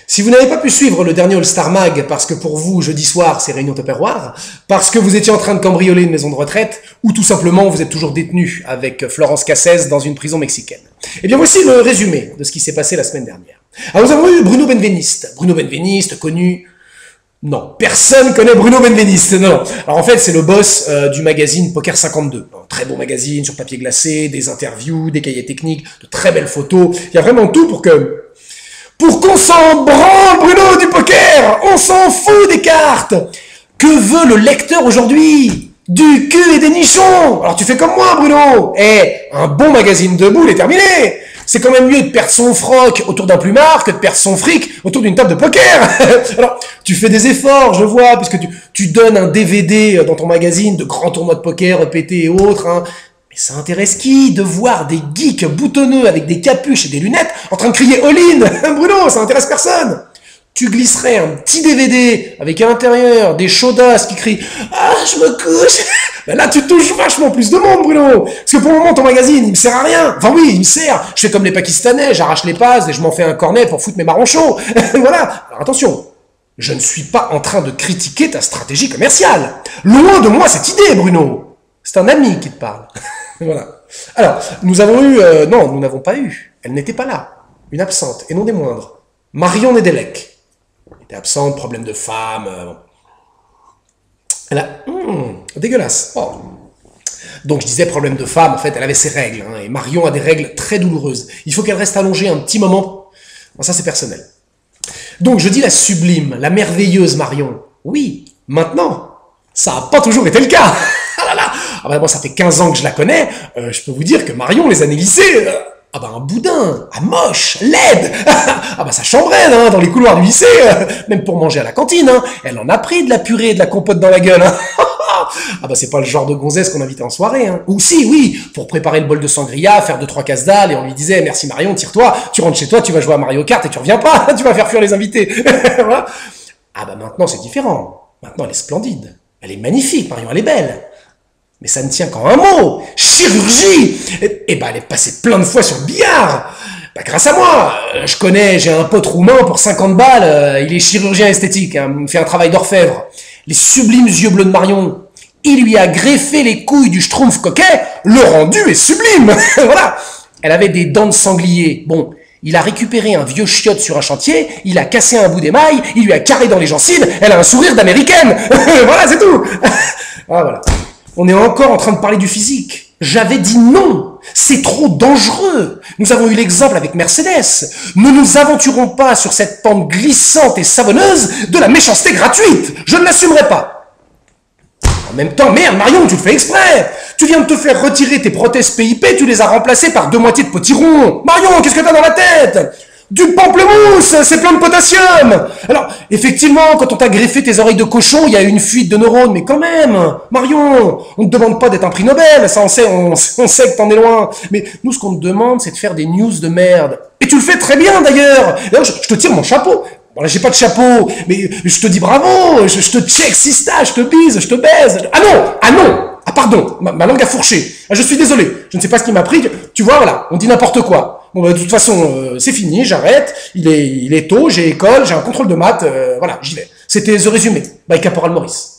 Si vous n'avez pas pu suivre le dernier All-Star Mag parce que pour vous, jeudi soir, c'est réunion Tupperware, parce que vous étiez en train de cambrioler une maison de retraite, ou tout simplement vous êtes toujours détenu avec Florence Cassez dans une prison mexicaine. Eh bien voici le résumé de ce qui s'est passé la semaine dernière. Alors nous avons eu Bruno Benveniste. Bruno Benveniste, connu... Non, personne connaît Bruno Benveniste, non. Alors en fait, c'est le boss du magazine Poker 52. Un très beau magazine sur papier glacé, des interviews, des cahiers techniques, de très belles photos. Il y a vraiment tout pour qu'on s'en branle, Bruno, du poker. On s'en fout des cartes. Que veut le lecteur aujourd'hui? Du cul et des nichons. Alors tu fais comme moi, Bruno. Un bon magazine de boules est terminé. C'est quand même mieux de perdre son froc autour d'un plumard que de perdre son fric autour d'une table de poker. Alors, tu fais des efforts, je vois, puisque tu donnes un DVD dans ton magazine de grands tournois de poker, EPT et autres. Hein. Mais ça intéresse qui de voir des geeks boutonneux avec des capuches et des lunettes en train de crier all-in? Bruno, ça intéresse personne. Tu glisserais un petit DVD avec à l'intérieur des chaudasses qui crient « Ah, je me couche !» Ben là, tu touches vachement plus de monde, Bruno. Parce que pour le moment, ton magazine, il me sert à rien. Enfin oui, il me sert. Je fais comme les Pakistanais, j'arrache les passes et je m'en fais un cornet pour foutre mes marrons chauds. Voilà. Alors attention, je ne suis pas en train de critiquer ta stratégie commerciale. Loin de moi cette idée, Bruno. C'est un ami qui te parle. Voilà. Alors, nous avons eu... non, nous n'avons pas eu. Elle n'était pas là. Une absente, et non des moindres. Marion Nedelec. Elle était absente, problème de femme... Elle a... dégueulasse. Oh. Donc je disais problème de femme, en fait, elle avait ses règles. Hein, et Marion a des règles très douloureuses. Il faut qu'elle reste allongée un petit moment. Bon, ça, c'est personnel. Donc je dis la sublime, la merveilleuse Marion. Oui, maintenant, ça n'a pas toujours été le cas. Ah là là. Ah bah, bon, ça fait 15 ans que je la connais. Je peux vous dire que Marion, les années lycée... Ah bah un boudin, moche, laide. Ah bah ça chambrait hein, dans les couloirs du lycée, même pour manger à la cantine. Hein. Elle en a pris de la purée et de la compote dans la gueule. Hein. Ah bah c'est pas le genre de gonzesse qu'on invitait en soirée. Hein. Ou si, oui, pour préparer le bol de sangria, faire 2-3 casse dalle et on lui disait merci Marion, tire-toi, tu rentres chez toi, tu vas jouer à Mario Kart et tu reviens pas, tu vas faire fuir les invités. Voilà. Ah bah maintenant c'est différent. Maintenant elle est splendide, elle est magnifique, Marion, elle est belle. Mais ça ne tient qu'en un mot, chirurgie. Et bah elle est passée plein de fois sur le billard. Bah grâce à moi, j'ai un pote roumain pour 50 balles, il est chirurgien esthétique, hein, il fait un travail d'orfèvre. Les sublimes yeux bleus de Marion, il lui a greffé les couilles du schtroumpf coquet, le rendu est sublime. Voilà. Elle avait des dents de sanglier. Bon, il a récupéré un vieux chiotte sur un chantier, il a cassé un bout d'émail, il lui a carré dans les gencives, elle a un sourire d'américaine. Voilà, c'est tout. Ah voilà. On est encore en train de parler du physique. J'avais dit non. C'est trop dangereux. Nous avons eu l'exemple avec Mercedes. Ne nous aventurons pas sur cette pente glissante et savonneuse de la méchanceté gratuite. Je ne l'assumerai pas. En même temps, merde, Marion, tu le fais exprès. Tu viens de te faire retirer tes prothèses PIP, tu les as remplacées par 2 moitiés de potiron. Marion, qu'est-ce que t'as dans la tête? Du pamplemousse, c'est plein de potassium. Alors, effectivement, quand on t'a greffé tes oreilles de cochon, il y a eu une fuite de neurones, mais quand même, Marion, on ne te demande pas d'être un prix Nobel, ça on sait que t'en es loin. Mais nous, ce qu'on te demande, c'est de faire des news de merde. Et tu le fais très bien, d'ailleurs. D'ailleurs, je te tire mon chapeau. Bon, là, j'ai pas de chapeau, mais je te dis bravo, je te check sista, je te bise, je te baise. Ah non, ah pardon, ma langue a fourché. Ah, je suis désolé, je ne sais pas ce qui m'a pris. Tu vois, voilà, on dit n'importe quoi. Bon, bah, de toute façon, c'est fini, j'arrête. Il est tôt, j'ai école, j'ai un contrôle de maths, voilà, j'y vais. C'était The Résumé, by Caporal Maurice.